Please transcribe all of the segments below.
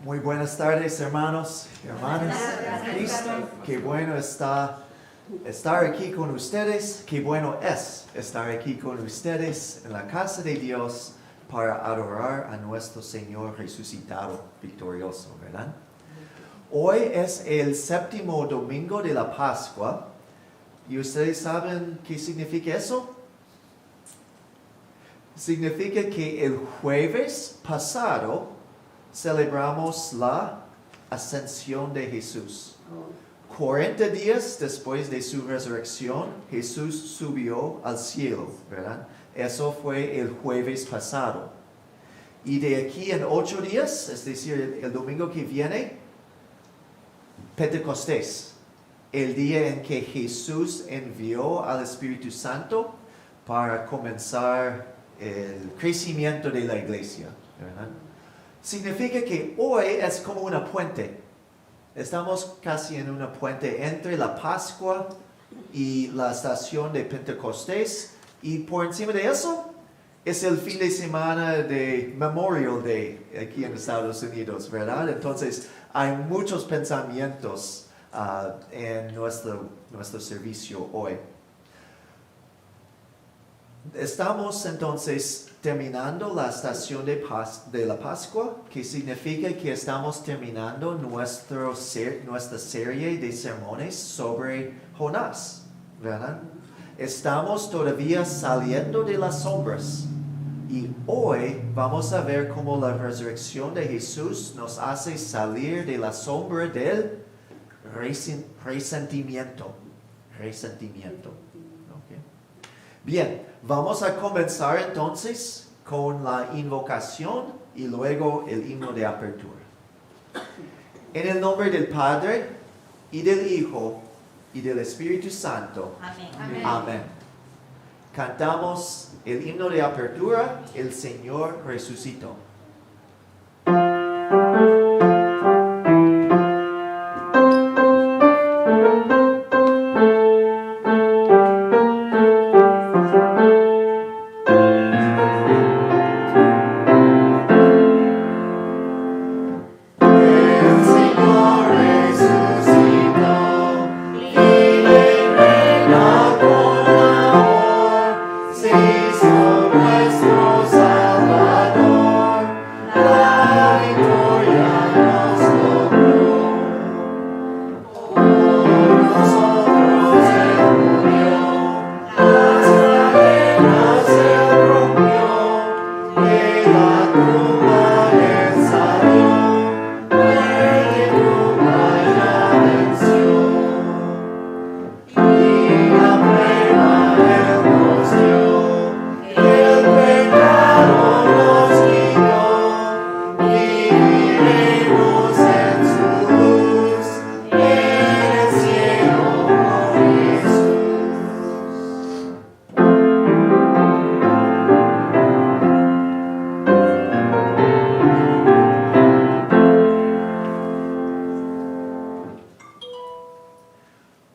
Muy buenas tardes, hermanos y hermanas en Cristo. Qué bueno estar aquí con ustedes. Qué bueno es estar aquí con ustedes en la casa de Dios para adorar a nuestro Señor resucitado, victorioso, ¿verdad? Hoy es el séptimo domingo de la Pascua. ¿Y ustedes saben qué significa eso? Significa que el jueves pasado celebramos la ascensión de Jesús. 40 días después de su resurrección, Jesús subió al cielo, ¿verdad? Eso fue el jueves pasado. Y de aquí en 8 días, es decir, el domingo que viene, Pentecostés, el día en que Jesús envió al Espíritu Santo para comenzar el crecimiento de la iglesia, ¿verdad? Significa que hoy es como una puente. Estamos casi en una puente entre la Pascua y la estación de Pentecostés. Y por encima de eso es el fin de semana de Memorial Day aquí en Estados Unidos, ¿verdad? Entonces hay muchos pensamientos en nuestro servicio hoy. Estamos entonces terminando la estación de la Pascua, que significa que estamos terminando nuestra serie de sermones sobre Jonás, ¿verdad? Estamos todavía saliendo de las sombras y hoy vamos a ver cómo la resurrección de Jesús nos hace salir de la sombra del resentimiento. Bien, vamos a comenzar entonces con la invocación y luego el himno de apertura. En el nombre del Padre, y del Hijo, y del Espíritu Santo. Amén. Amén. Cantamos el himno de apertura, El Señor resucitó.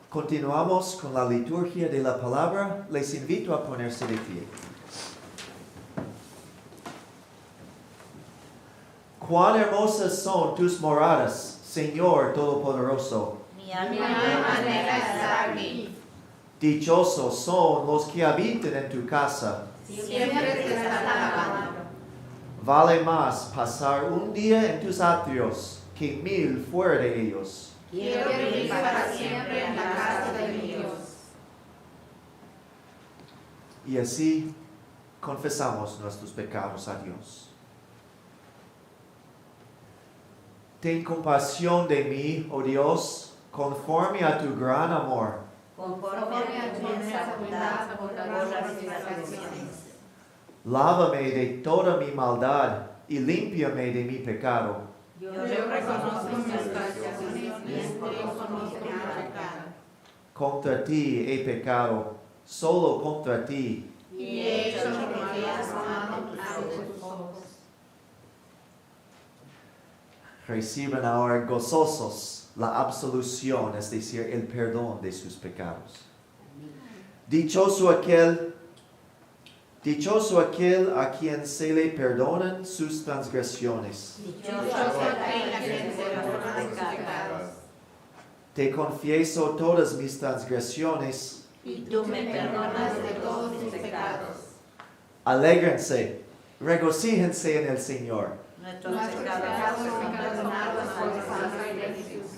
Continuamos con la liturgia de la palabra. Les invito a ponerse de pie. Cuán hermosas son tus moradas, Señor Todopoderoso. Mi alma anhela estar aquí. Dichosos son los que habitan en tu casa. Siempre te están alabando. Vale más pasar un día en tus atrios que 1000 fuera de ellos. Quiero vivir para siempre en la casa de mi Dios. Y así confesamos nuestros pecados a Dios. Ten compasión de mí, oh Dios, conforme a tu gran amor. Conforme a tu inmensa bondad por las transgresiones. Lávame de toda mi maldad y límpiame de mi pecado. Yo reconozco mis transgresiones, bien conozco mi pecado. Contra ti he pecado, solo contra ti. Y he hecho lo que has amado a tus ojos. Reciban ahora gozosos la absolución, es decir, el perdón de sus pecados. Dichoso aquel Dichoso aquel a quien se le perdonan sus transgresiones. Dichoso aquel a quien se perdonan sus pecados. Te confieso todas mis transgresiones. Y tú me perdonas de todos mis pecados. Alégrense, regocíjense en el Señor. Nuestros pecados son perdonados por la sangre de Jesús.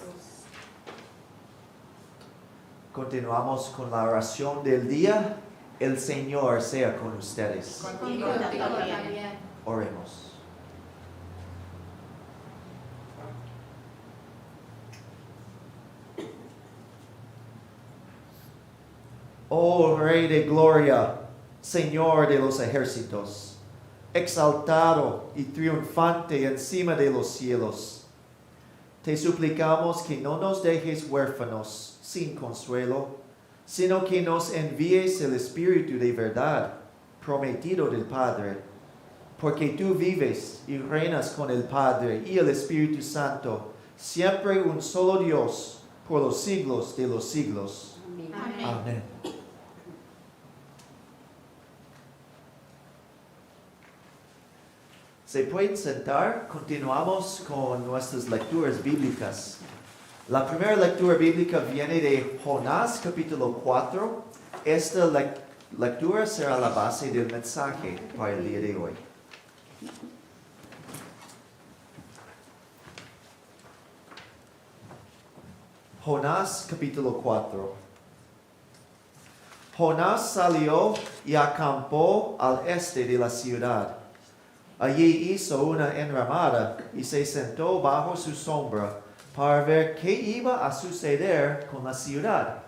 Continuamos con la oración del día. El Señor sea con ustedes. Contigo también. Oremos. Oh Rey de Gloria, Señor de los ejércitos, exaltado y triunfante encima de los cielos, te suplicamos que no nos dejes huérfanos sin consuelo, sino que nos envíes el Espíritu de verdad, prometido del Padre, porque tú vives y reinas con el Padre y el Espíritu Santo, siempre un solo Dios, por los siglos de los siglos. Amén. Amén. Se pueden sentar, continuamos con nuestras lecturas bíblicas. La primera lectura bíblica viene de Jonás capítulo 4. Esta lectura será la base del mensaje para el día de hoy. Jonás capítulo 4. Jonás salió y acampó al este de la ciudad. Allí hizo una enramada y se sentó bajo su sombra para ver qué iba a suceder con la ciudad.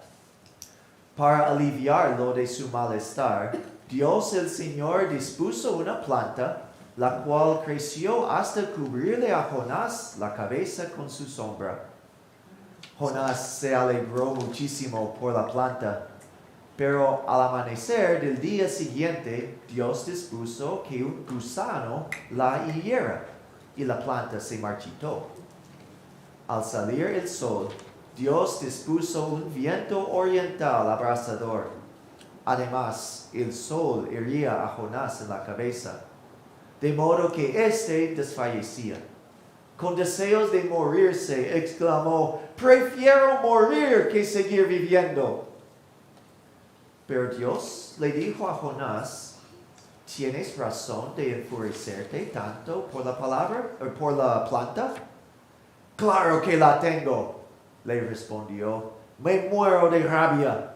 Para aliviarlo de su malestar, Dios el Señor dispuso una planta, la cual creció hasta cubrirle a Jonás la cabeza con su sombra. Jonás se alegró muchísimo por la planta. Pero al amanecer del día siguiente, Dios dispuso que un gusano la hiriera y la planta se marchitó. Al salir el sol, Dios dispuso un viento oriental abrasador. Además, el sol hería a Jonás en la cabeza, de modo que éste desfallecía. Con deseos de morirse, exclamó: «Prefiero morir que seguir viviendo». Pero Dios le dijo a Jonás: ¿tienes razón de enfurecerte tanto por la palabra o por la planta? Claro que la tengo, le respondió. Me muero de rabia.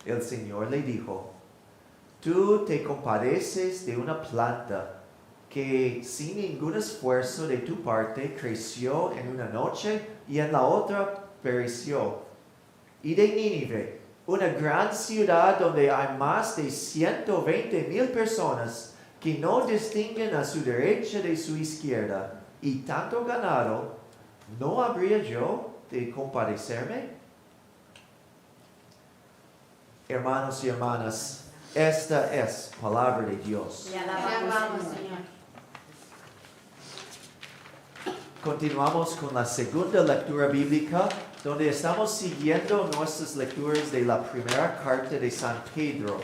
El Señor le dijo: tú te compadeces de una planta que sin ningún esfuerzo de tu parte creció en una noche y en la otra pereció. Y de Nínive, una gran ciudad donde hay más de 120,000 personas que no distinguen a su derecha de su izquierda, y tanto ganado, ¿no habría yo de compadecerme? Hermanos y hermanas, esta es palabra de Dios. Te alabamos, Señor. Continuamos con la segunda lectura bíblica, donde estamos siguiendo nuestras lecturas de la primera carta de San Pedro,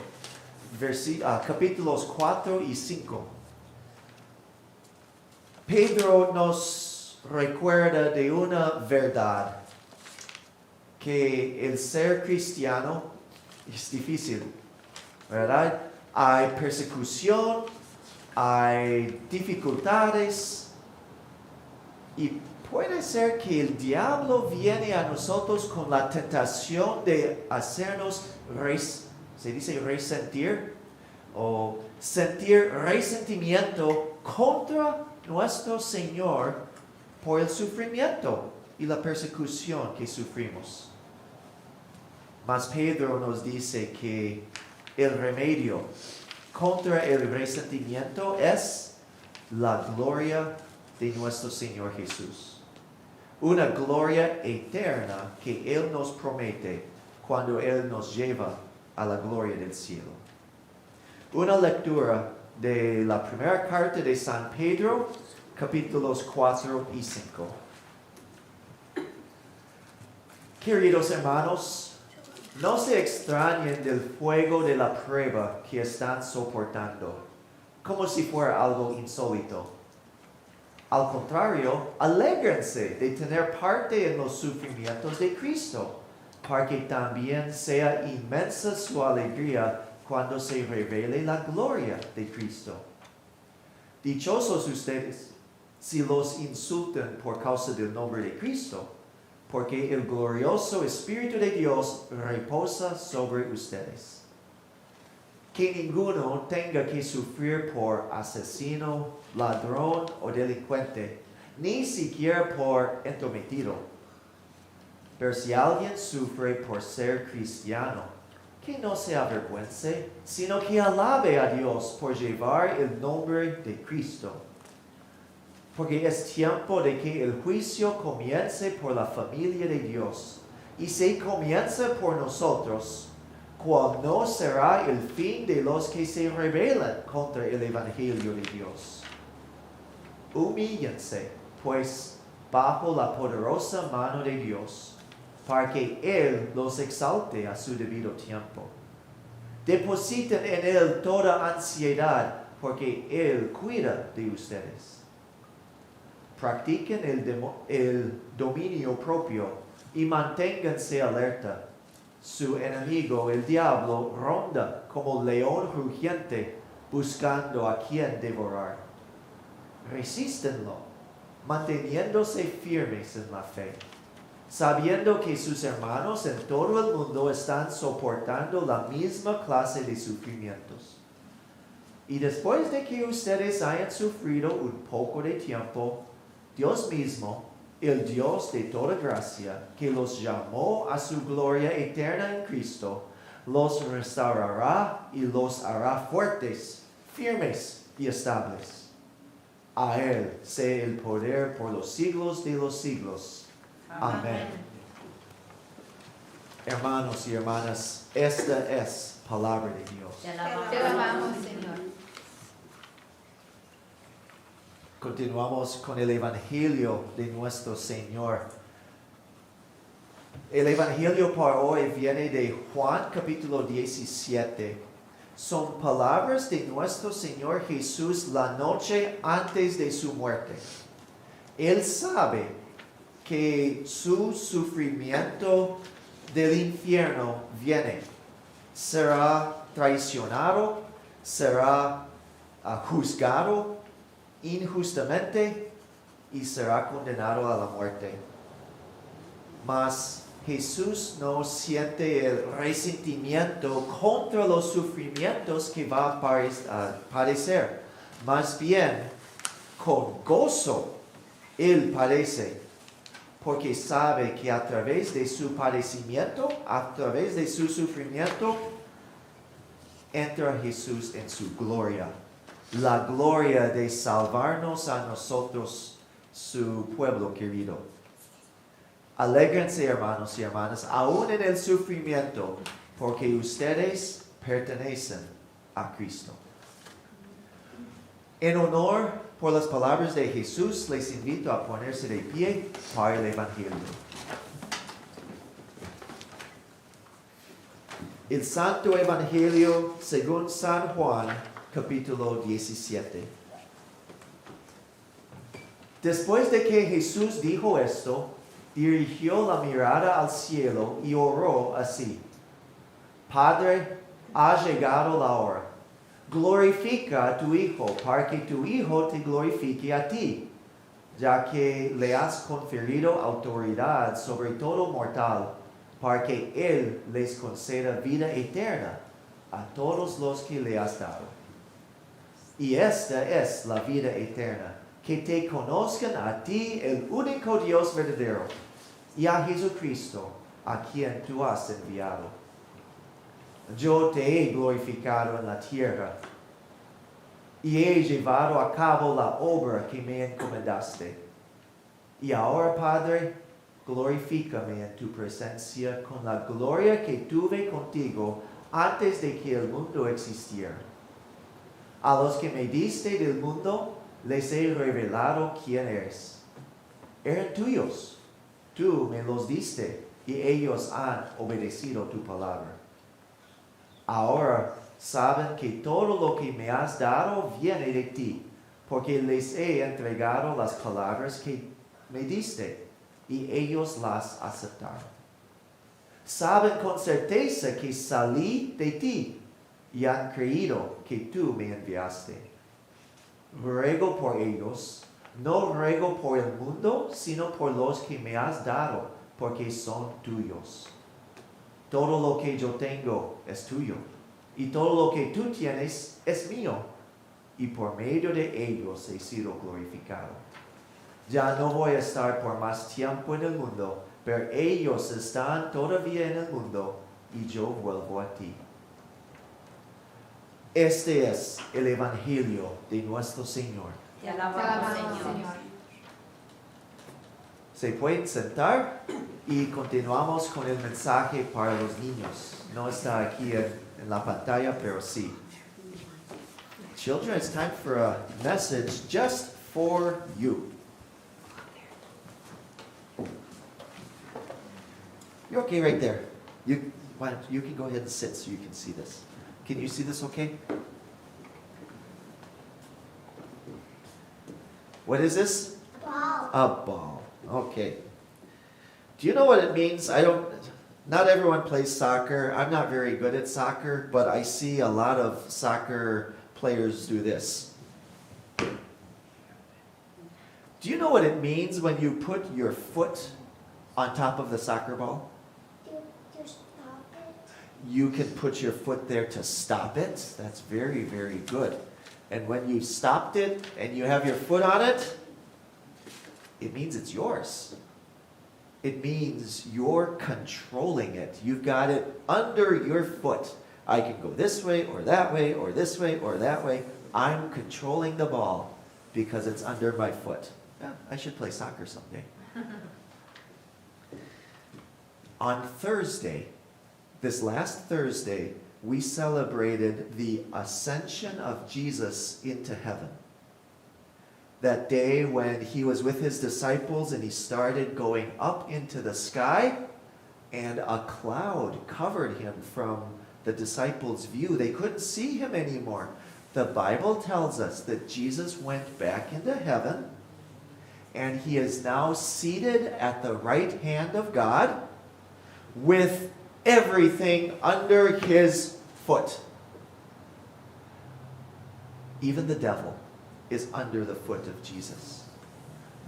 capítulos 4 y 5. Pedro nos recuerda de una verdad, que el ser cristiano es difícil, ¿verdad? Hay persecución, hay dificultades, y puede ser que el diablo viene a nosotros con la tentación de hacernos, se dice resentir, o sentir resentimiento contra nuestro Señor por el sufrimiento y la persecución que sufrimos. Mas Pedro nos dice que el remedio contra el resentimiento es la gloria de nuestro Señor Jesús. Una gloria eterna que Él nos promete cuando Él nos lleva a la gloria del cielo. Una lectura de la primera carta de San Pedro, capítulos 4 y 5. Queridos hermanos, No se extrañen del fuego de la prueba que están soportando, como si fuera algo insólito. Al contrario, alégrense de tener parte en los sufrimientos de Cristo, para que también sea inmensa su alegría cuando se revele la gloria de Cristo. Dichosos ustedes si los insultan por causa del nombre de Cristo, porque el glorioso Espíritu de Dios reposa sobre ustedes. Que ninguno tenga que sufrir por asesino, ladrón o delincuente, ni siquiera por entrometido. Pero si alguien sufre por ser cristiano, que no se avergüence, sino que alabe a Dios por llevar el nombre de Cristo. Porque es tiempo de que el juicio comience por la familia de Dios, y se comienza por nosotros, cual no será el fin de los que se rebelan contra el Evangelio de Dios. Humíllense, pues, bajo la poderosa mano de Dios, para que Él los exalte a su debido tiempo. Depositen en Él toda ansiedad, porque Él cuida de ustedes. Practiquen el dominio propio y manténganse alerta. Su enemigo, el diablo, ronda como león rugiente, buscando a quien devorar. Resístenlo, manteniéndose firmes en la fe, sabiendo que sus hermanos en todo el mundo están soportando la misma clase de sufrimientos. Y después de que ustedes hayan sufrido un poco de tiempo, Dios mismo, el Dios de toda gracia, que los llamó a su gloria eterna en Cristo, los restaurará y los hará fuertes, firmes y estables. A Él sea el poder por los siglos de los siglos. Amén. Hermanos y hermanas, esta es palabra de Dios. Te alabamos, Señor. Continuamos con el Evangelio de nuestro Señor. El Evangelio para hoy viene de Juan capítulo 17. Son palabras de nuestro Señor Jesús la noche antes de su muerte. Él sabe que su sufrimiento del infierno viene. Será traicionado, será juzgado injustamente y será condenado a la muerte. Mas Jesús no siente el resentimiento contra los sufrimientos que va a padecer. Más bien, con gozo, Él padece, porque sabe que a través de su padecimiento, a través de su sufrimiento, entra Jesús en su gloria. La gloria de salvarnos a nosotros, su pueblo querido. Alégrense, hermanos y hermanas, aún en el sufrimiento, porque ustedes pertenecen a Cristo. En honor por las palabras de Jesús, les invito a ponerse de pie para el Evangelio. El Santo Evangelio según San Juan, capítulo 17. Después de que Jesús dijo esto, dirigió la mirada al cielo y oró así: Padre, ha llegado la hora. Glorifica a tu Hijo, para que tu Hijo te glorifique a ti, ya que le has conferido autoridad sobre todo mortal, para que Él les conceda vida eterna a todos los que le has dado. Y esta es la vida eterna, que te conozcan a ti, el único Dios verdadero, y a Jesucristo, a quien tú has enviado. Yo te he glorificado en la tierra, y he llevado a cabo la obra que me encomendaste. Y ahora, Padre, glorifícame en tu presencia con la gloria que tuve contigo antes de que el mundo existiera. A los que me diste del mundo, les he revelado quién eres. Eran tuyos, tú me los diste, y ellos han obedecido tu palabra. Ahora saben que todo lo que me has dado viene de ti, porque les he entregado las palabras que me diste, y ellos las aceptaron. Saben con certeza que salí de ti, y han creído que tú me enviaste. Ruego por ellos, no ruego por el mundo, sino por los que me has dado, porque son tuyos. Todo lo que yo tengo es tuyo, y todo lo que tú tienes es mío, y por medio de ellos he sido glorificado. Ya no voy a estar por más tiempo en el mundo, pero ellos están todavía en el mundo, y yo vuelvo a ti. Este es el Evangelio de nuestro Señor. Te alabamos, Señor. Se pueden sentar y continuamos con el mensaje para los niños. No está aquí en la pantalla, pero sí. Children, it's time for a message just for you. You're okay right there. You can go ahead and sit so you can see this. Can you see this okay? What is this? Ball. A ball. Okay. Do you know what it means? Not everyone plays soccer. I'm not very good at soccer, but I see a lot of soccer players do this. Do you know what it means when you put your foot on top of the soccer ball? To stop it. You can put your foot there to stop it. That's very, very good. And when you stopped it and you have your foot on it, it means it's yours. It means you're controlling it. You've got it under your foot. I can go this way or that way or this way or that way. I'm controlling the ball because it's under my foot. Yeah, I should play soccer someday. On Thursday, this last Thursday, we celebrated the ascension of Jesus into heaven. That day when he was with his disciples and he started going up into the sky, and a cloud covered him from the disciples' view. They couldn't see him anymore. The Bible tells us that Jesus went back into heaven, and he is now seated at the right hand of God with everything under his foot. Even the devil is under the foot of Jesus.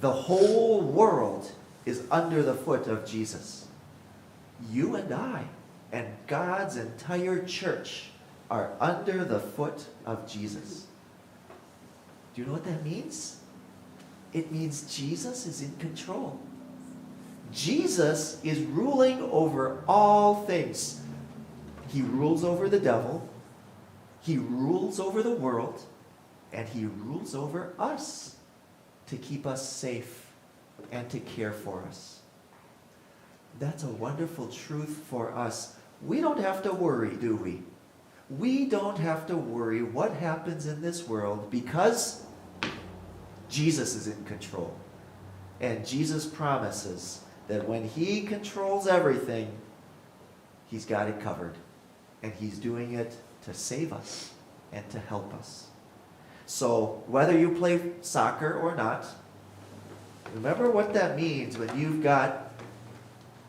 The whole world is under the foot of Jesus. You and I and God's entire church are under the foot of Jesus. Do you know what that means? It means Jesus is in control. Jesus is ruling over all things. He rules over the devil, he rules over the world, and he rules over us to keep us safe and to care for us. That's a wonderful truth for us. We don't have to worry, do we? We don't have to worry what happens in this world because Jesus is in control. And Jesus promises that when he controls everything, he's got it covered. And he's doing it to save us and to help us. So whether you play soccer or not, remember what that means when you've got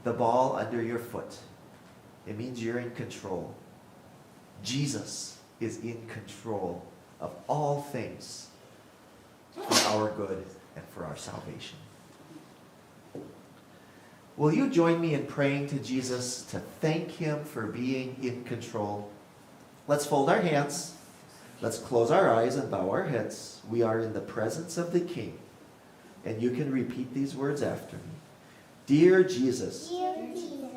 the ball under your foot. It means you're in control. Jesus is in control of all things for our good and for our salvation. Will you join me in praying to Jesus to thank him for being in control? Let's fold our hands. Let's close our eyes and bow our heads. We are in the presence of the King. And you can repeat these words after me. Dear Jesus, Dear Jesus,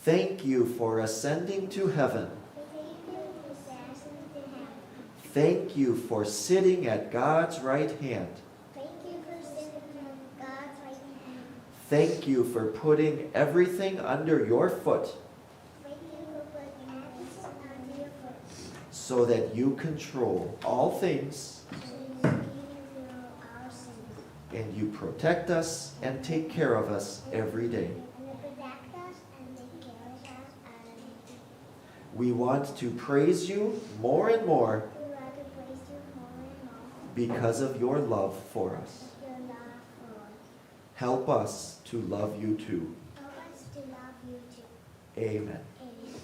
thank you for ascending to heaven. thank you for ascending to heaven. Thank you for sitting at God's right hand. Thank you for sitting on God's right hand. Thank you for putting everything under your foot Thank you for putting everything under your foot. so that you control all things So you can control our sins. and you protect us and take care of us every day. And you protect us and We want to praise you more and more We want to praise you more and more because of your love for us. for your love for us. Help us to love you too. Help us to love you too. Amen. Amen.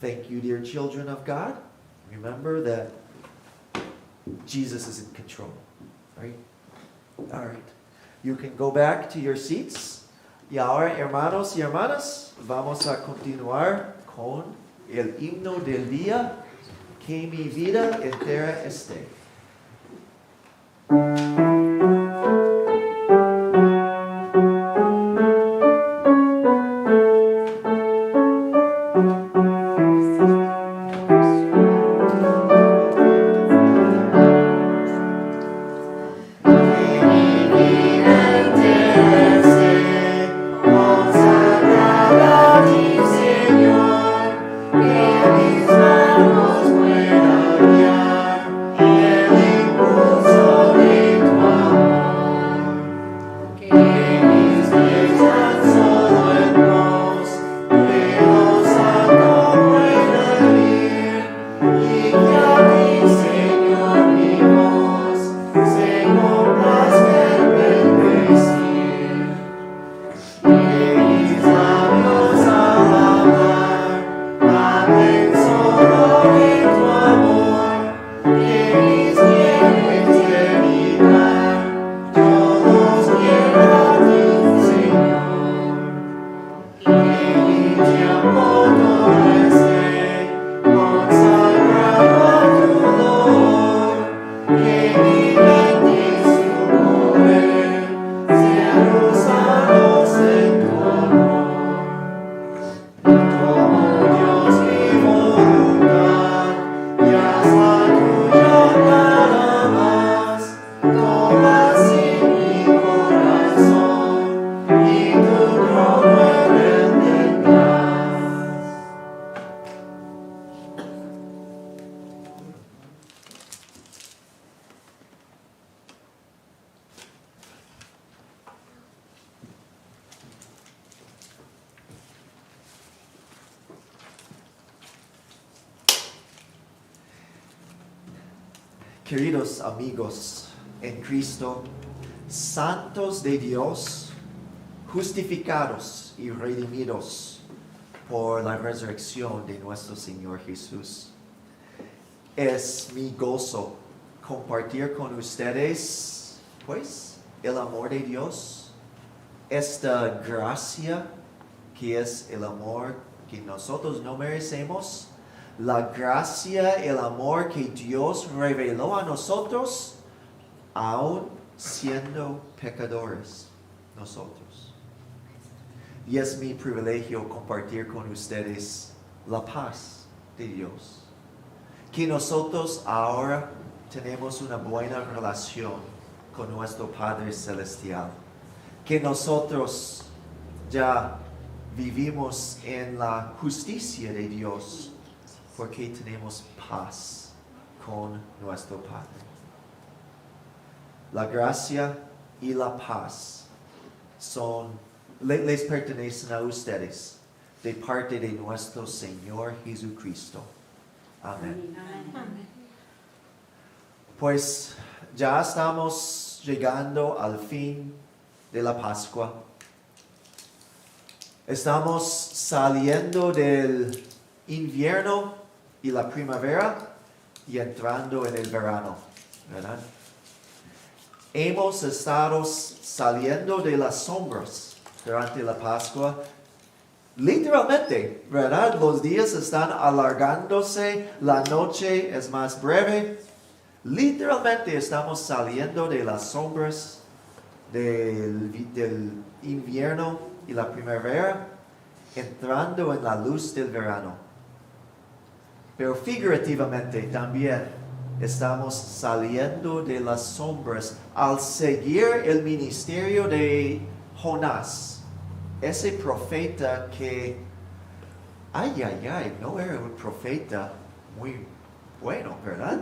Thank you, dear children of God. Remember that Jesus is in control, right? All right. You can go back to your seats. Y ahora, hermanos y hermanas, vamos a continuar con el himno del día, que mi vida entera esté. Queridos amigos en Cristo, santos de Dios, justificados y redimidos por la resurrección de nuestro Señor Jesús. Es mi gozo compartir con ustedes, pues, el amor de Dios, esta gracia que es el amor que nosotros no merecemos, la gracia, el amor que Dios reveló a nosotros, aún siendo pecadores nosotros. Y es mi privilegio compartir con ustedes la paz de Dios. Que nosotros ahora tenemos una buena relación con nuestro Padre Celestial. Que nosotros ya vivimos en la justicia de Dios porque tenemos paz con nuestro Padre. La gracia y la paz les pertenecen a ustedes de parte de nuestro Señor Jesucristo. Amén. Pues ya estamos llegando al fin de la Pascua. Estamos saliendo del invierno y la primavera y entrando en el verano, ¿verdad? Hemos estado saliendo de las sombras durante la Pascua. Literalmente, ¿verdad? Los días están alargándose, la noche es más breve. Literalmente estamos saliendo de las sombras del invierno y la primavera, entrando en la luz del verano. Pero figurativamente también estamos saliendo de las sombras al seguir el ministerio de Jonás, ese profeta que, no era un profeta muy bueno, ¿verdad?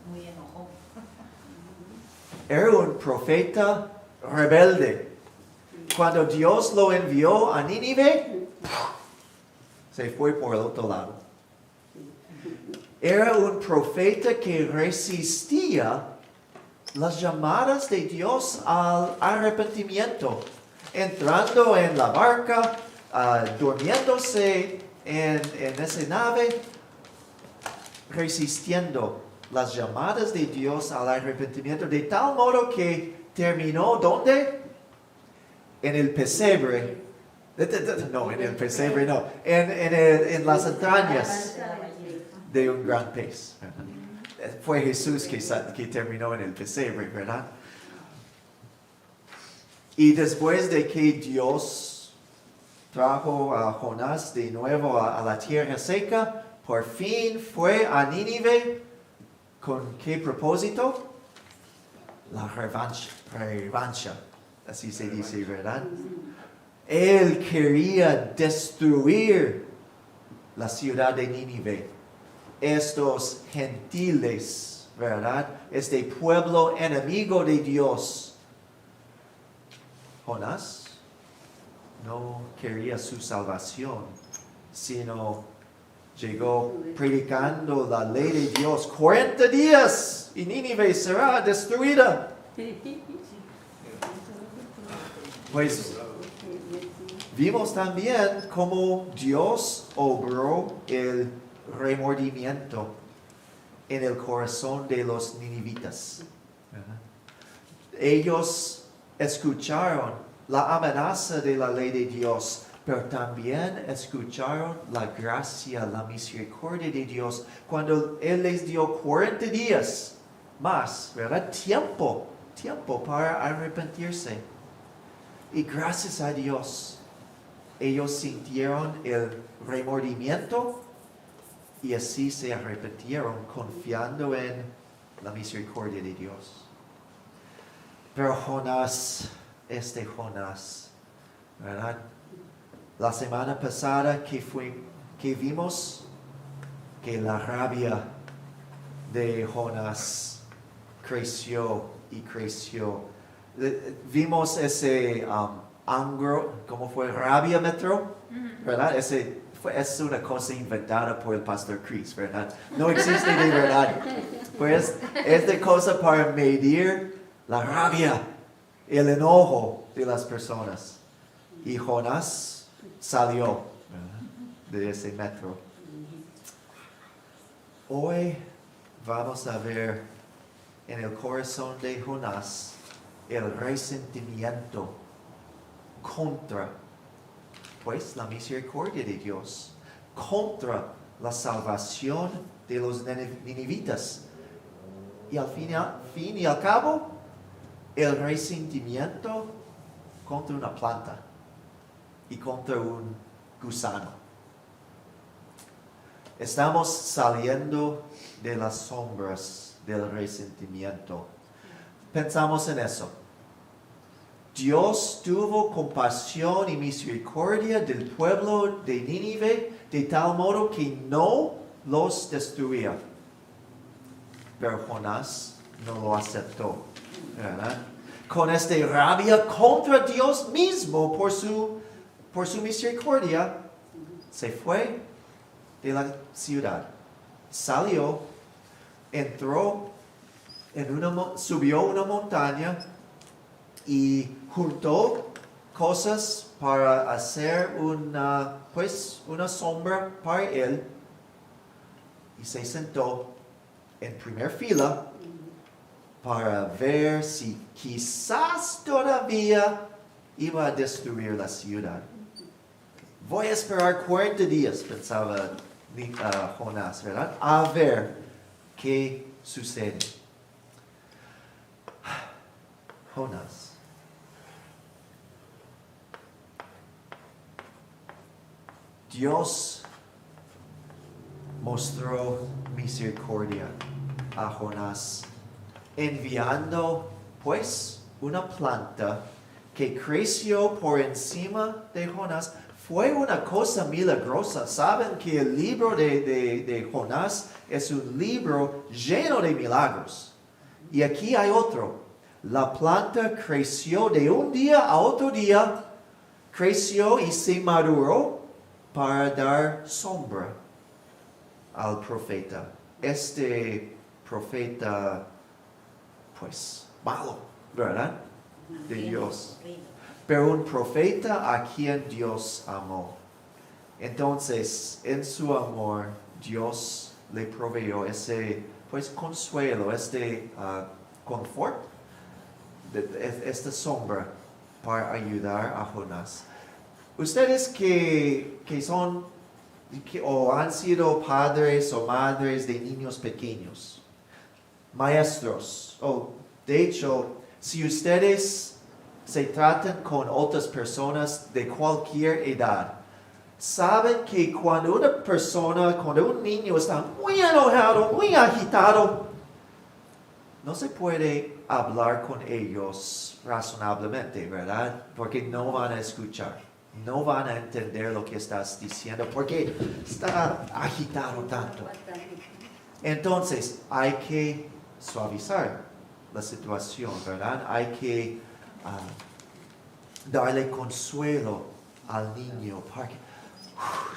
Muy enojó. Era un profeta rebelde. Cuando Dios lo envió a Nínive, Se fue por el otro lado. Era un profeta que resistía las llamadas de Dios al arrepentimiento, entrando en la barca, durmiéndose en esa nave, resistiendo las llamadas de Dios al arrepentimiento, de tal modo que terminó, ¿dónde? En el pesebre. No, en el pesebre no. En las entrañas de un gran pez. Fue Jesús que terminó en el pesebre, ¿verdad? Y después de que Dios trajo a Jonás de nuevo a la tierra seca, por fin fue a Nínive. ¿Con qué propósito? La revancha. Así se dice, ¿verdad? Él quería destruir la ciudad de Nínive. Estos gentiles, ¿verdad? Este pueblo enemigo de Dios. Jonás no quería su salvación, sino llegó predicando la ley de Dios. 40 días y Nínive será destruida. Pues vimos también cómo Dios obró el remordimiento en el corazón de los ninivitas. Ellos escucharon la amenaza de la ley de Dios, pero también escucharon la gracia, la misericordia de Dios cuando Él les dio 40 días más, ¿verdad? Tiempo para arrepentirse. Y gracias a Dios, ellos sintieron el remordimiento y así se arrepintieron confiando en la misericordia de Dios. Pero Jonás, ¿verdad? La semana pasada que vimos que la rabia de Jonás creció y creció. Vimos ese angro, ¿cómo fue? Rabiómetro, ¿verdad? Es una cosa inventada por el pastor Chris, ¿verdad? No existe de verdad. Pues es de cosa para medir la rabia, el enojo de las personas. Y Jonás salió, ¿verdad?, de ese metro. Hoy vamos a ver en el corazón de Jonás el resentimiento contra, pues, la misericordia de Dios, contra la salvación de los ninivitas. Y al fin y al cabo, el resentimiento contra una planta y contra un gusano. Estamos saliendo de las sombras del resentimiento. Pensamos en eso. Dios tuvo compasión y misericordia del pueblo de Nínive de tal modo que no los destruía. Pero Jonás no lo aceptó, ¿verdad? Con esta rabia contra Dios mismo por su misericordia, se fue de la ciudad. Salió, entró subió una montaña y juntó cosas para hacer una sombra para él, y se sentó en primera fila para ver si quizás todavía iba a destruir la ciudad. Voy a esperar 40 días, pensaba Jonás, ¿verdad? A ver qué sucede. Jonás. Dios mostró misericordia a Jonás, enviando pues una planta que creció por encima de Jonás. Fue una cosa milagrosa. Saben que el libro de Jonás es un libro lleno de milagros. Y aquí hay otro. La planta creció de un día a otro día, creció y se maduró para dar sombra al profeta. Este profeta, pues, malo, ¿verdad? De Dios. Pero un profeta a quien Dios amó. Entonces, en su amor, Dios le proveyó ese, pues, consuelo, este confort, esta sombra para ayudar a Jonás. Ustedes que son o han sido padres o madres de niños pequeños, maestros, o de hecho, si ustedes se tratan con otras personas de cualquier edad, saben que cuando un niño está muy enojado, muy agitado, no se puede hablar con ellos razonablemente, ¿verdad? Porque no van a escuchar, no van a entender lo que estás diciendo, porque está agitado tanto. Entonces, hay que suavizar la situación, ¿verdad? Hay que darle consuelo al niño para que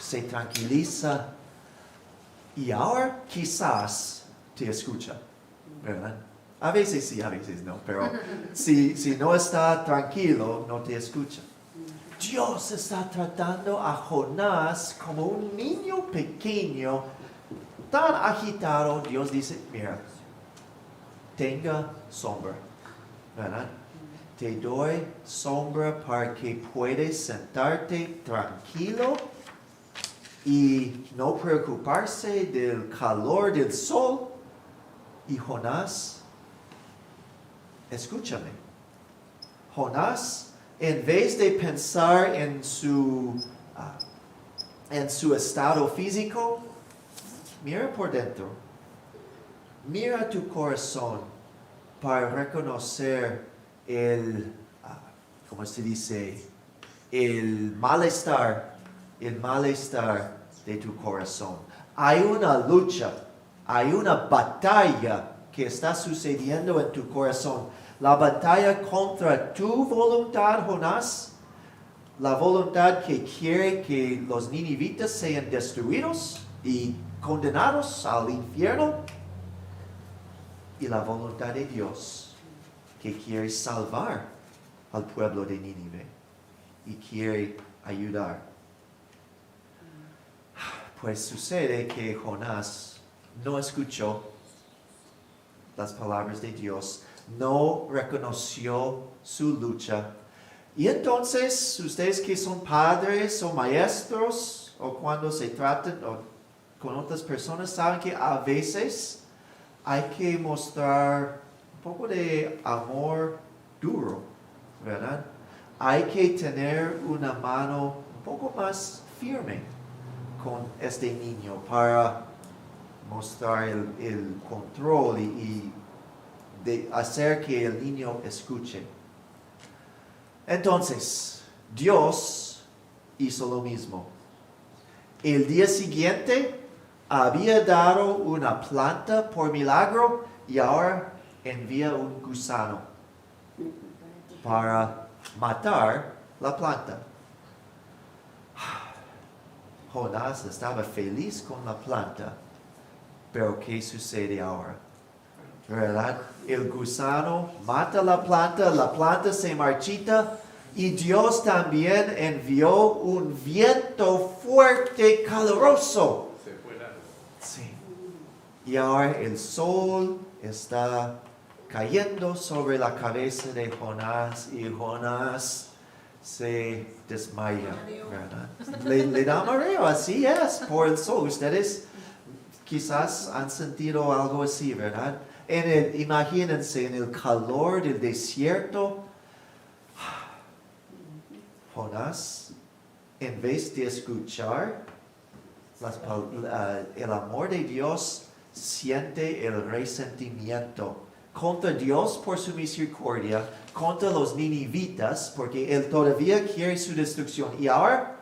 se tranquiliza y ahora quizás te escucha, ¿verdad? A veces sí, a veces no, pero si no está tranquilo, no te escucha. Dios está tratando a Jonás como un niño pequeño, tan agitado. Dios dice, mira, tenga sombra, ¿verdad? Te doy sombra para que puedas sentarte tranquilo y no preocuparse del calor del sol. Y Jonás, escúchame. Jonás, en vez de pensar en su estado físico, mira por dentro. Mira tu corazón para reconocer ¿cómo se dice? El malestar de tu corazón. Hay una lucha, hay una batalla que está sucediendo en tu corazón. La batalla contra tu voluntad, Jonás, la voluntad que quiere que los ninivitas sean destruidos y condenados al infierno, y la voluntad de Dios que quiere salvar al pueblo de Nínive y quiere ayudar. Pues sucede que Jonás no escuchó las palabras de Dios, no reconoció su lucha. Y entonces, ustedes que son padres o maestros, o cuando se tratan con otras personas, saben que a veces hay que mostrar un poco de amor duro, ¿verdad? Hay que tener una mano un poco más firme con este niño para mostrar el control y de hacer que el niño escuche. Entonces, Dios hizo lo mismo. El día siguiente había dado una planta por milagro y ahora envía un gusano para matar la planta. Jonás estaba feliz con la planta, pero ¿qué sucede ahora? ¿Verdad? El gusano mata la planta se marchita y Dios también envió un viento fuerte, caluroso. Se fue la luz. Sí. Y ahora el sol está cayendo sobre la cabeza de Jonás y Jonás se desmaya, ¿verdad? Le da mareo, así es, por el sol. Ustedes quizás han sentido algo así, ¿verdad? Imagínense en el calor del desierto. Jonás, en vez de escuchar el amor de Dios, siente el resentimiento contra Dios por su misericordia, contra los ninivitas, porque él todavía quiere su destrucción. Y ahora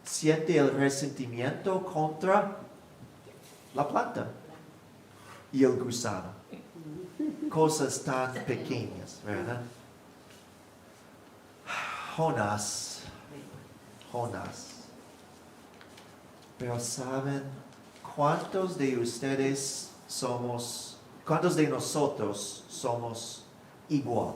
siente el resentimiento contra la planta y el gusano. Cosas tan pequeñas, ¿verdad? Jonás. Pero ¿saben cuántos de nosotros somos igual?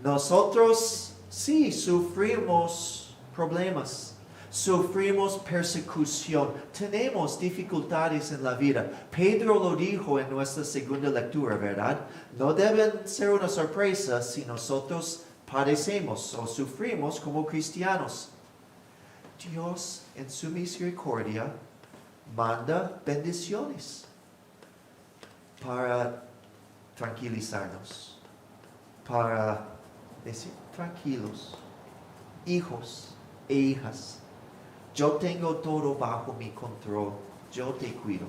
Nosotros sí sufrimos problemas, sufrimos persecución, tenemos dificultades en la vida. Pedro lo dijo en nuestra segunda lectura, ¿verdad? No deben ser una sorpresa si nosotros padecemos o sufrimos como cristianos. Dios en su misericordia manda bendiciones para tranquilizarnos, para decir tranquilos, hijos e hijas, yo tengo todo bajo mi control, yo te cuido.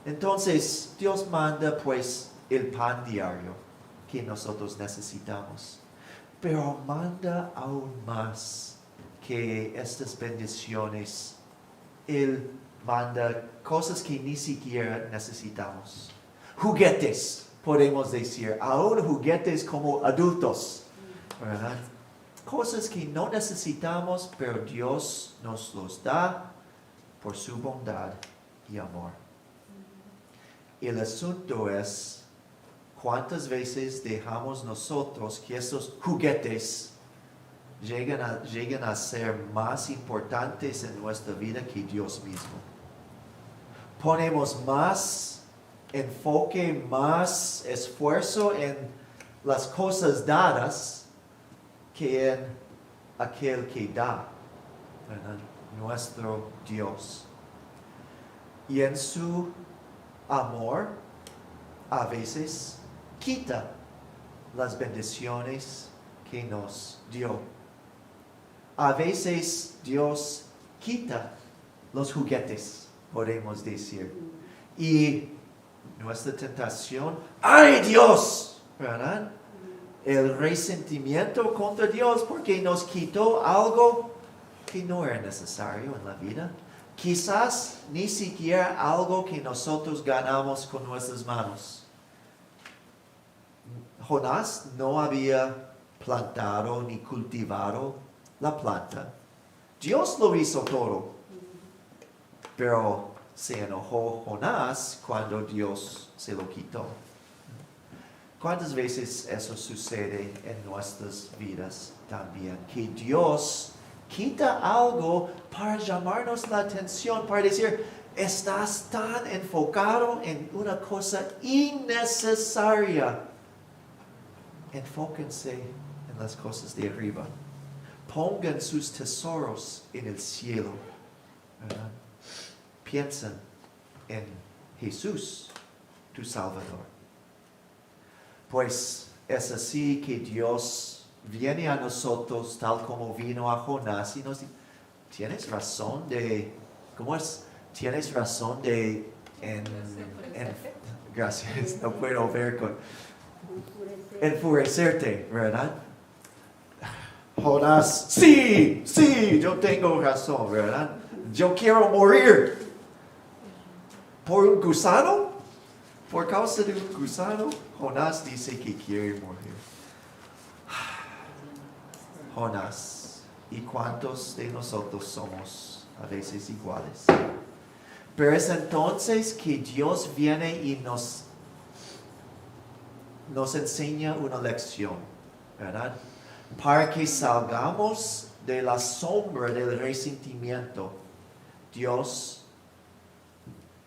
Entonces Dios manda pues el pan diario que nosotros necesitamos, pero manda aún más que estas bendiciones. Él manda cosas que ni siquiera necesitamos. Juguetes, podemos decir, aún juguetes como adultos, ¿verdad? Cosas que no necesitamos, pero Dios nos los da por su bondad y amor. El asunto es, ¿cuántas veces dejamos nosotros que estos juguetes lleguen a ser más importantes en nuestra vida que Dios mismo? Ponemos más enfoque, más esfuerzo en las cosas dadas que en aquel que da, ¿verdad? Nuestro Dios. Y en su amor, a veces quita las bendiciones que nos dio. A veces Dios quita los juguetes, podemos decir. Y nuestra tentación, ¡ay Dios! ¿Verdad? El resentimiento contra Dios porque nos quitó algo que no era necesario en la vida. Quizás ni siquiera algo que nosotros ganamos con nuestras manos. Jonás no había plantado ni cultivado la planta. Dios lo hizo todo. Pero se enojó Jonás cuando Dios se lo quitó. ¿Cuántas veces eso sucede en nuestras vidas también? Que Dios quita algo para llamarnos la atención, para decir, estás tan enfocado en una cosa innecesaria. Enfóquense en las cosas de arriba. Pongan sus tesoros en el cielo. ¿Verdad? Piensen en Jesús, tu Salvador. Pues es así que Dios viene a nosotros tal como vino a Jonás y nos dice, tienes razón de, ¿cómo es? Tienes razón de, gracias, no puedo ver con, enfurecerte, ¿verdad? Jonás, sí, yo tengo razón, ¿verdad? Yo quiero morir. ¿Por un gusano? Por causa de un gusano, Jonás dice que quiere morir. Jonás, ¿y cuántos de nosotros somos a veces iguales? Pero es entonces que Dios viene y nos enseña una lección, ¿verdad? Para que salgamos de la sombra del resentimiento, Dios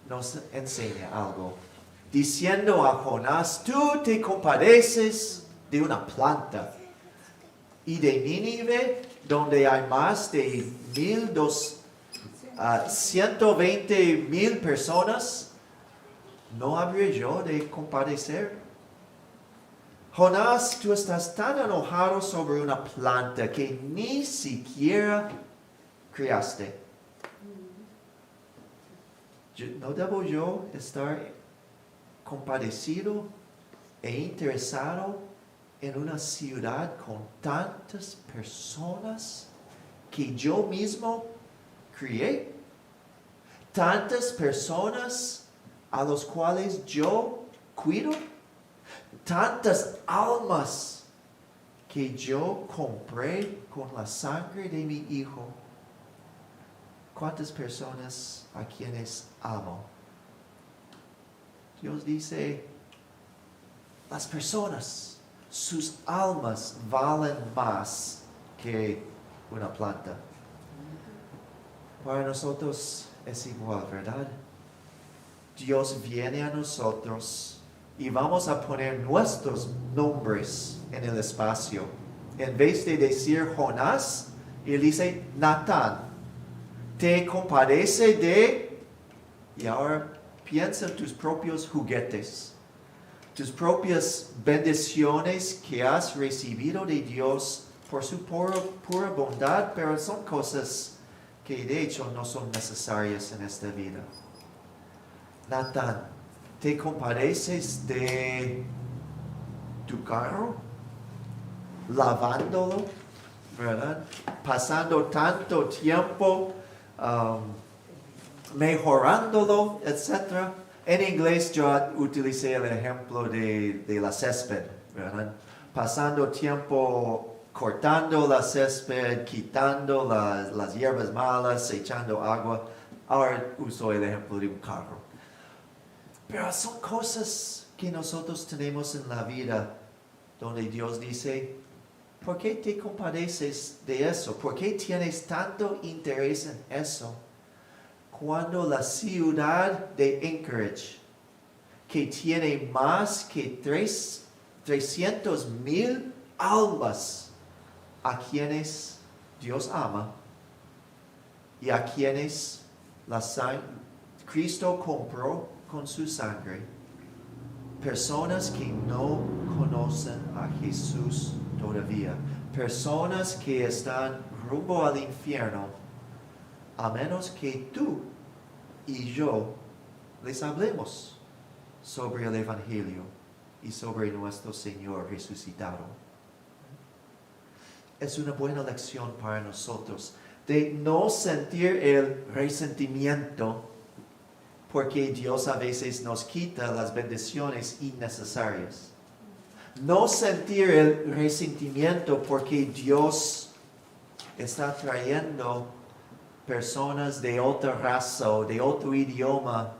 nos enseña algo. Diciendo a Jonás, tú te compadeces de una planta. Y de Nínive, donde hay más de 120,000 personas, ¿no habría yo de compadecer? Jonás, tú estás tan enojado sobre una planta que ni siquiera creaste. ¿No debo yo estar compadecido e interesado en una ciudad con tantas personas que yo mismo crié? Tantas personas a las cuales yo cuido. Tantas almas que yo compré con la sangre de mi Hijo. ¿Cuántas personas a quienes amo? Dios dice, las personas, sus almas valen más que una planta. Para nosotros es igual, ¿verdad? Dios viene a nosotros y vamos a poner nuestros nombres en el espacio. En vez de decir Jonás, él dice Natán. Te compadece de... Y ahora piensa en tus propios juguetes, tus propias bendiciones que has recibido de Dios por su pura bondad, pero son cosas que de hecho no son necesarias en esta vida. Natán, ¿te compadeces de tu carro? Lavándolo, ¿verdad? Pasando tanto tiempo mejorándolo, etc. En inglés yo utilicé el ejemplo de la césped, ¿verdad? Pasando tiempo cortando la césped, quitando las hierbas malas, echando agua. Ahora uso el ejemplo de un carro. Pero son cosas que nosotros tenemos en la vida donde Dios dice, ¿por qué te compadeces de eso? ¿Por qué tienes tanto interés en eso? Cuando la ciudad de Anchorage, que tiene más que 300,000 almas a quienes Dios ama y a quienes Cristo compró con su sangre, personas que no conocen a Jesús todavía, personas que están rumbo al infierno, a menos que tú y yo les hablemos sobre el Evangelio y sobre nuestro Señor resucitado. Es una buena lección para nosotros de no sentir el resentimiento porque Dios a veces nos quita las bendiciones innecesarias. No sentir el resentimiento porque Dios está trayendo personas de otra raza o de otro idioma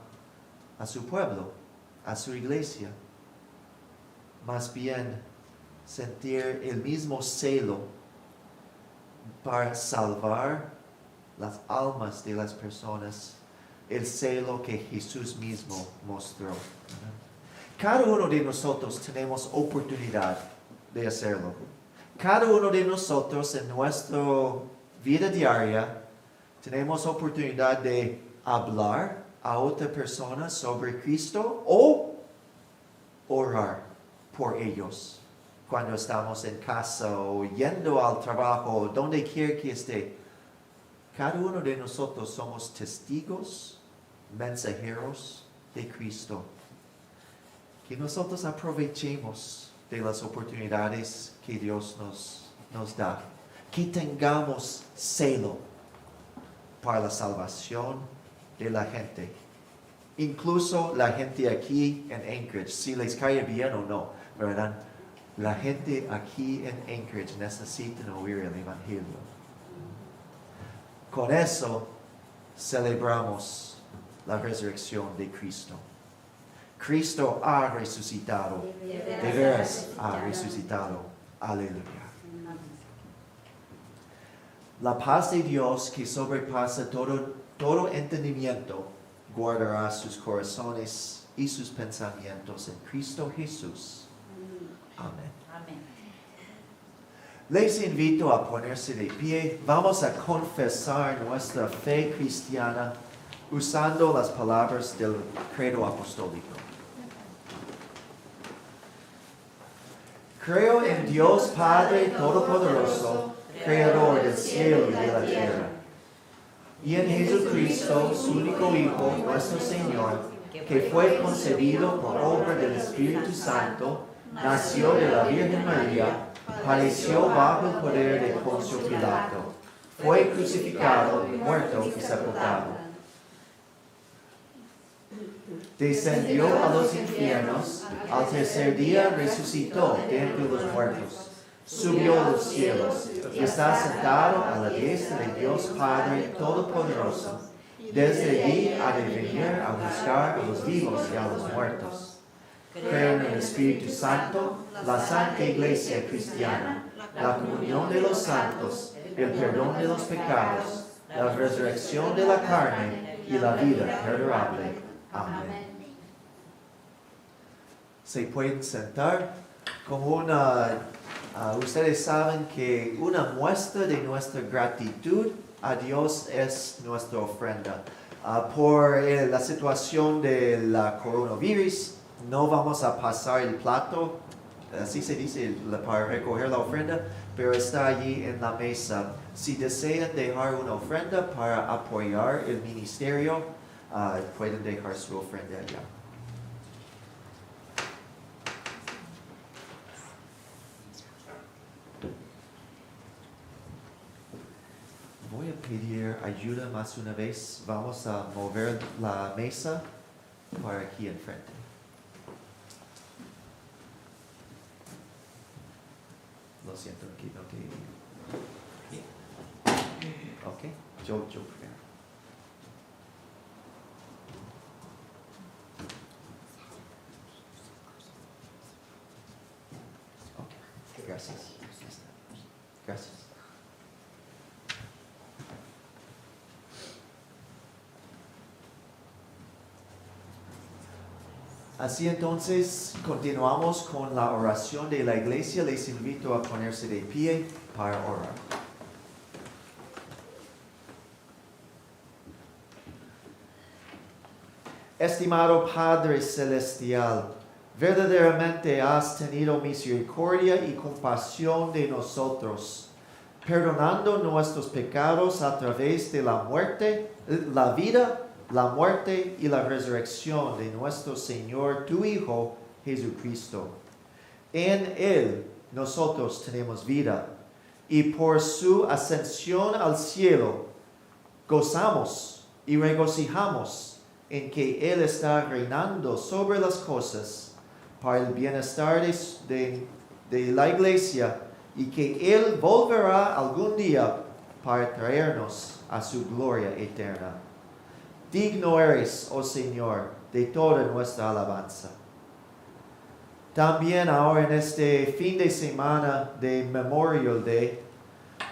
a su pueblo, a su iglesia. Más bien, sentir el mismo celo para salvar las almas de las personas, el celo que Jesús mismo mostró. Cada uno de nosotros tenemos oportunidad de hacerlo. Cada uno de nosotros en nuestra vida diaria tenemos oportunidad de hablar a otra persona sobre Cristo o orar por ellos cuando estamos en casa o yendo al trabajo o donde quiera que esté. Cada uno de nosotros somos testigos, mensajeros de Cristo. Que nosotros aprovechemos de las oportunidades que Dios nos da. Que tengamos celo para la salvación de la gente. Incluso la gente aquí en Anchorage, si les cae bien o no, ¿verdad? La gente aquí en Anchorage necesita oír el Evangelio. Con eso celebramos la resurrección de Cristo. Cristo ha resucitado. De veras ha resucitado. Aleluya. La paz de Dios que sobrepasa todo entendimiento guardará sus corazones y sus pensamientos en Cristo Jesús. Amén. Amén. Les invito a ponerse de pie. Vamos a confesar nuestra fe cristiana usando las palabras del credo apostólico. Creo en Dios Padre Todopoderoso, Creador del cielo y de la tierra, y en Jesucristo, su único Hijo, nuestro Señor, que fue concebido por obra del Espíritu Santo, nació de la Virgen María, padeció bajo el poder de Poncio Pilato, fue crucificado, muerto y sepultado. Descendió a los infiernos, al tercer día resucitó de entre los muertos, subió a los cielos y está sentado a la diestra de Dios Padre Todopoderoso. Desde allí ha de venir a buscar a los vivos y a los muertos. Creo en el Espíritu Santo, la Santa Iglesia Cristiana, la comunión de los santos, el perdón de los pecados, la resurrección de la carne y la vida perdurable. Amén. Se pueden sentar. Como ustedes saben que una muestra de nuestra gratitud a Dios es nuestra ofrenda. Por la situación de la coronavirus, no vamos a pasar el plato, así se dice, para recoger la ofrenda, pero está allí en la mesa. Si desean dejar una ofrenda para apoyar el ministerio, pueden dejar su ofrenda allá. Voy a pedir ayuda más una vez. Vamos a mover la mesa para aquí enfrente. Lo siento, aquí no te digo. Ok, yo primero. Ok, gracias. Gracias. Así entonces, continuamos con la oración de la iglesia. Les invito a ponerse de pie para orar. Estimado Padre Celestial, verdaderamente has tenido misericordia y compasión de nosotros, perdonando nuestros pecados a través de la muerte, la vida, la muerte y la resurrección de nuestro Señor, tu Hijo, Jesucristo. En Él nosotros tenemos vida, y por su ascensión al cielo gozamos y regocijamos en que Él está reinando sobre las cosas para el bienestar de la iglesia, y que Él volverá algún día para traernos a su gloria eterna. Digno eres, oh Señor, de toda nuestra alabanza. También ahora en este fin de semana de Memorial Day,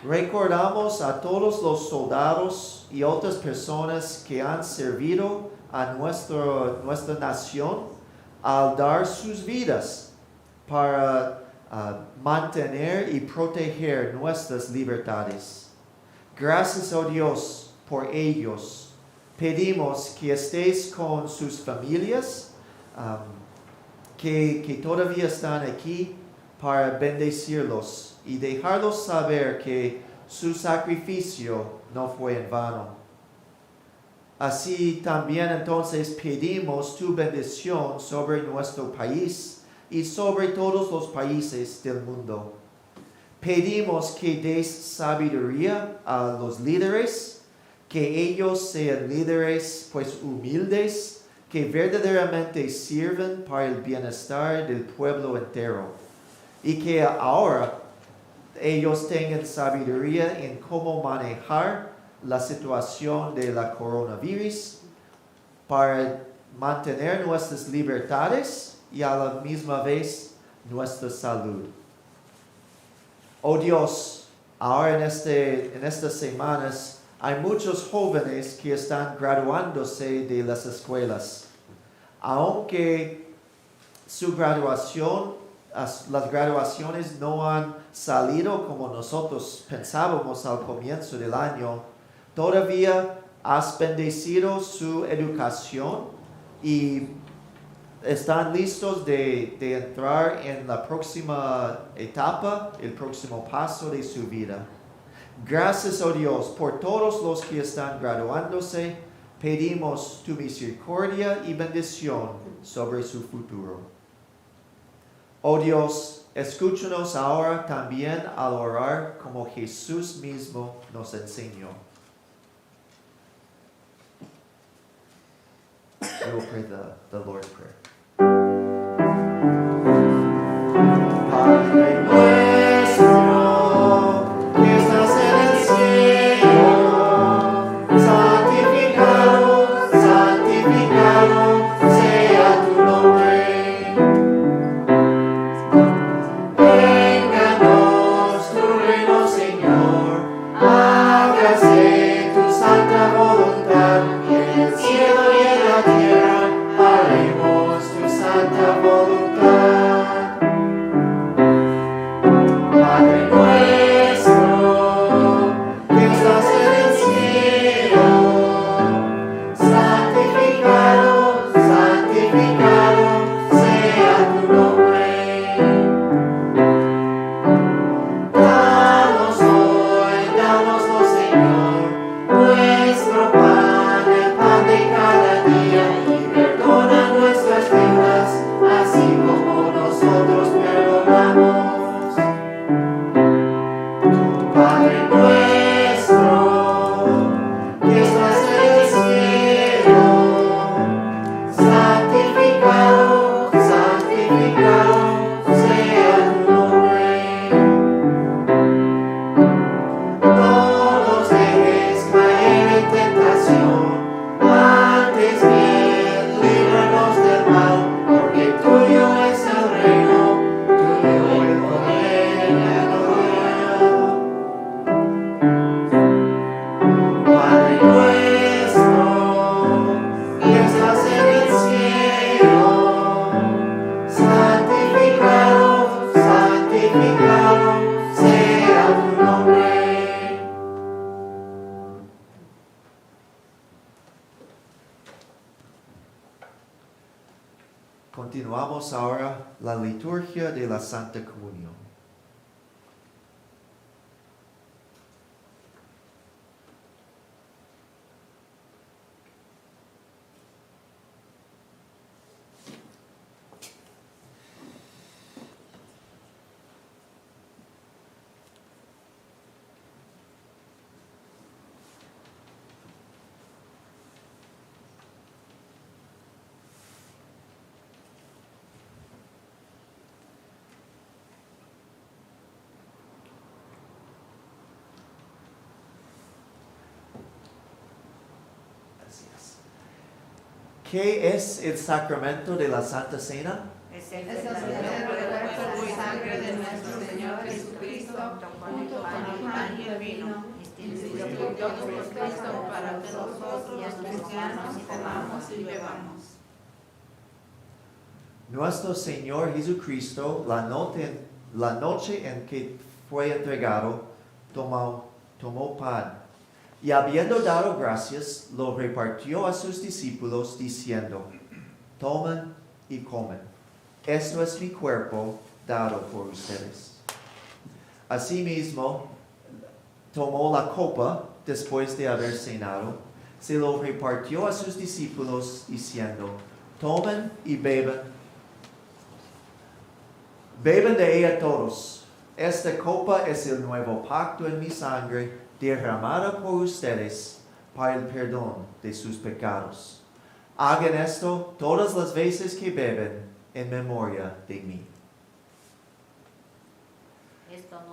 recordamos a todos los soldados y otras personas que han servido a nuestra nación al dar sus vidas para mantener y proteger nuestras libertades. Gracias, oh Dios, por ellos. Pedimos que estés con sus familias, que todavía están aquí, para bendecirlos y dejarlos saber que su sacrificio no fue en vano. Así también entonces pedimos tu bendición sobre nuestro país y sobre todos los países del mundo. Pedimos que des sabiduría a los líderes, que ellos sean líderes pues humildes, que verdaderamente sirven para el bienestar del pueblo entero, y que ahora ellos tengan sabiduría en cómo manejar la situación de la coronavirus para mantener nuestras libertades y a la misma vez nuestra salud. Oh Dios, ahora en estas semanas hay muchos jóvenes que están graduándose de las escuelas. Aunque las graduaciones no han salido como nosotros pensábamos al comienzo del año, todavía has bendecido su educación y están listos de entrar en la próxima etapa, el próximo paso de su vida. Gracias, oh Dios, por todos los que están graduándose. Pedimos tu misericordia y bendición sobre su futuro. Oh Dios, escúchanos ahora también al orar como Jesús mismo nos enseñó. We will pray the Lord's Prayer. Padre nuestro, Continuamos ahora la liturgia de la Santa Comunión. ¿Qué es el sacramento de la Santa Cena? Es el verdadero cuerpo y sangre de nuestro Señor Jesucristo, junto con el pan y el vino, instituido por Cristo para que nosotros los cristianos comamos y bebamos. Nuestro Señor Jesucristo, la noche en que fue entregado, tomó pan. Y habiendo dado gracias, lo repartió a sus discípulos, diciendo, tomen y comen. Esto es mi cuerpo dado por ustedes. Asimismo, tomó la copa después de haber cenado, se lo repartió a sus discípulos, diciendo, tomen y beban. Beban de ella todos. Esta copa es el nuevo pacto en mi sangre, derramada por ustedes para el perdón de sus pecados. Hagan esto todas las veces que beben en memoria de mí.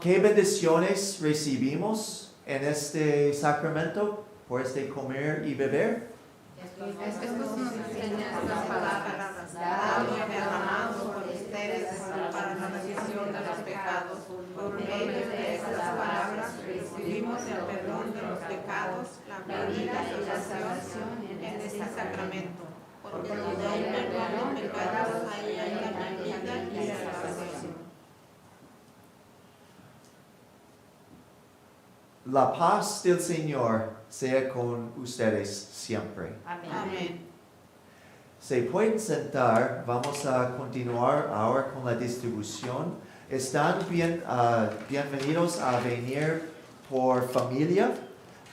¿Qué bendiciones recibimos en este sacramento por este comer y beber? Estos nos enseñan estas palabras, dados y derramados por ustedes para la remisión de los pecados. Por medio de estas palabras recibimos el perdón de los pecados, la vida y la salvación en este sacramento. Porque donde hay perdón de pecados, ahí hay la vida y la salvación. La paz del Señor sea con ustedes siempre. Amén. Se pueden sentar, vamos a continuar ahora con la distribución. Están bienvenidos a venir por familia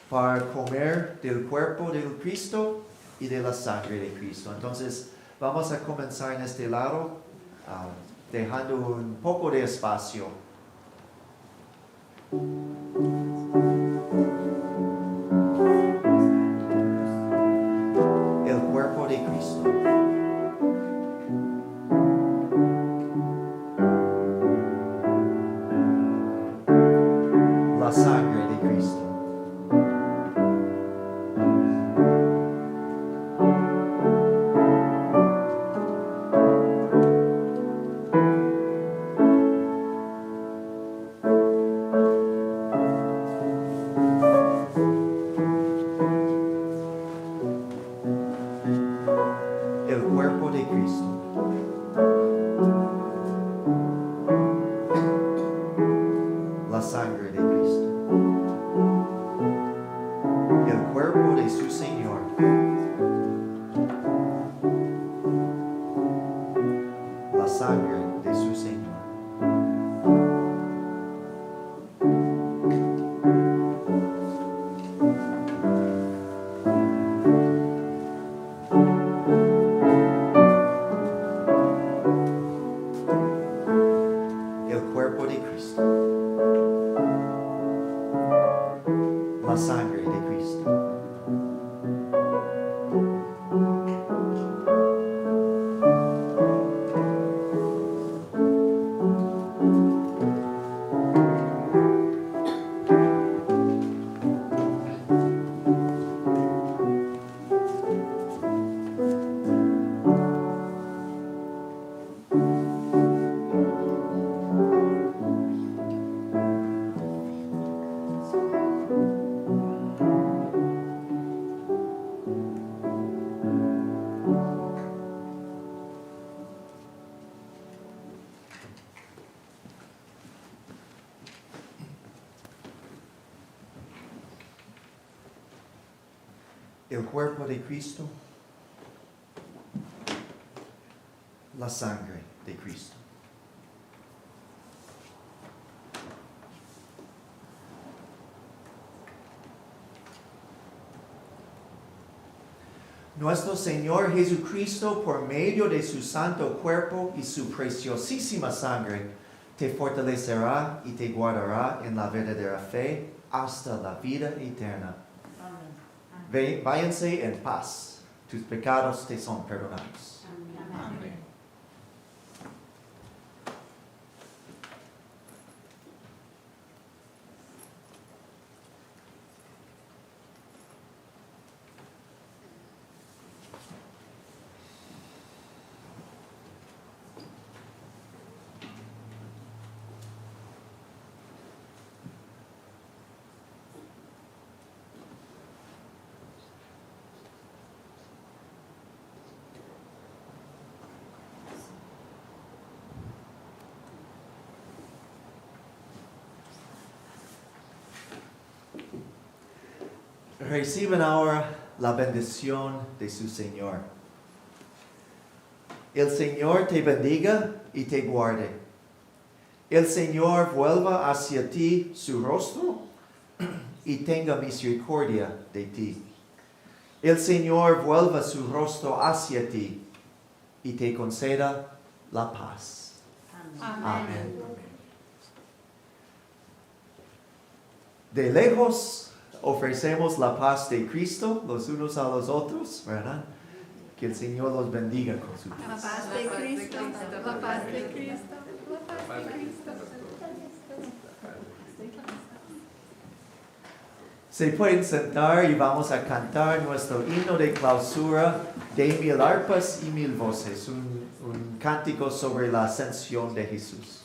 para comer del cuerpo de Cristo y de la sangre de Cristo. Entonces, vamos a comenzar en este lado, dejando un poco de espacio. El cuerpo de Cristo. La sangre de Cristo. El cuerpo de Cristo. La sangre de Cristo. El cuerpo de su Señor. La sangre de su Señor. El cuerpo de Cristo. La sangre de Cristo. El cuerpo de Cristo. la sangre de Cristo. Nuestro Señor Jesucristo, por medio de su santo cuerpo y su preciosísima sangre, te fortalecerá y te guardará en la verdadera fe hasta la vida eterna. Váyanse en paz. Tus pecados te son perdonados. Amén. Reciban ahora la bendición de su Señor. El Señor te bendiga y te guarde. El Señor vuelva hacia ti su rostro y tenga misericordia de ti. El Señor vuelva su rostro hacia ti y te conceda la paz. Amén. De lejos ofrecemos la paz de Cristo los unos a los otros, ¿verdad? Que el Señor los bendiga con su La paz. paz de Cristo, la paz de Cristo, la paz de Cristo. Se pueden sentar y vamos a cantar nuestro himno de clausura de 1000 arpas y 1000 voces, un cántico sobre la ascensión de Jesús.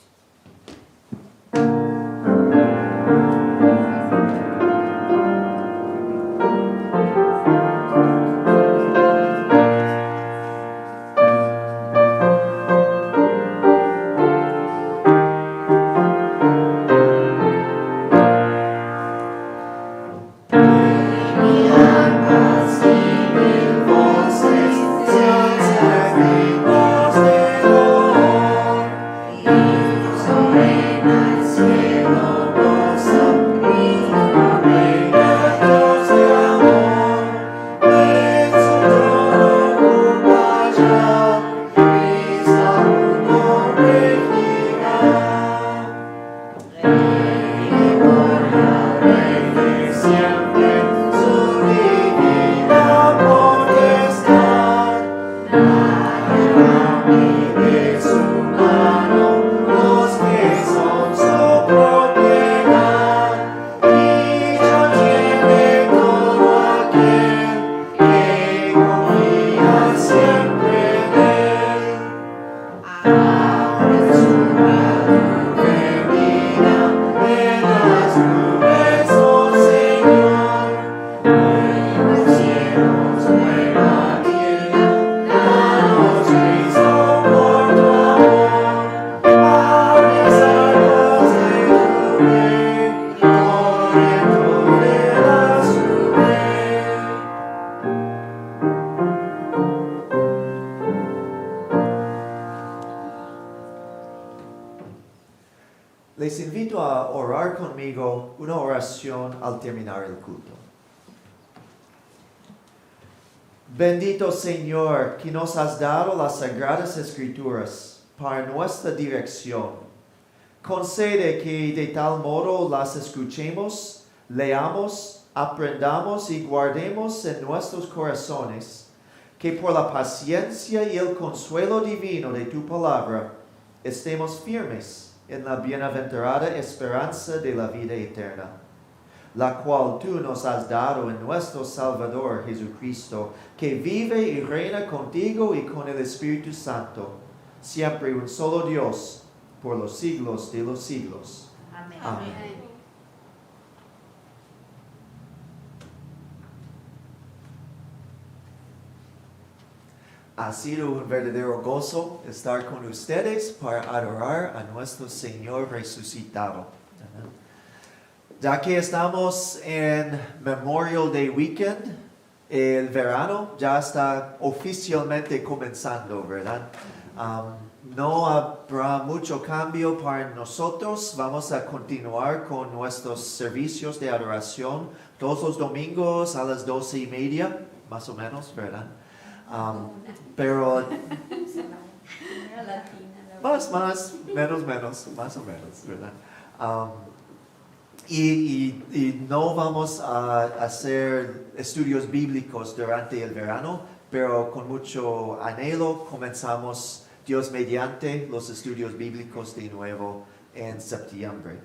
Les invito a orar conmigo una oración al terminar el culto. Bendito Señor, que nos has dado las sagradas escrituras para nuestra dirección. Concede que de tal modo las escuchemos, leamos, aprendamos y guardemos en nuestros corazones, que por la paciencia y el consuelo divino de tu palabra estemos firmes en la bienaventurada esperanza de la vida eterna, la cual tú nos has dado en nuestro Salvador Jesucristo, que vive y reina contigo y con el Espíritu Santo, siempre un solo Dios, por los siglos de los siglos. Amén. Amén. Ha sido un verdadero gozo estar con ustedes para adorar a nuestro Señor resucitado. Ya que estamos en Memorial Day Weekend, el verano ya está oficialmente comenzando, ¿verdad? No habrá mucho cambio para nosotros. Vamos a continuar con nuestros servicios de adoración todos los domingos a las 12:30, más o menos, ¿verdad? Pero más, menos, más o menos, ¿verdad? Y no vamos a hacer estudios bíblicos durante el verano, pero con mucho anhelo comenzamos, Dios mediante, los estudios bíblicos de nuevo en septiembre.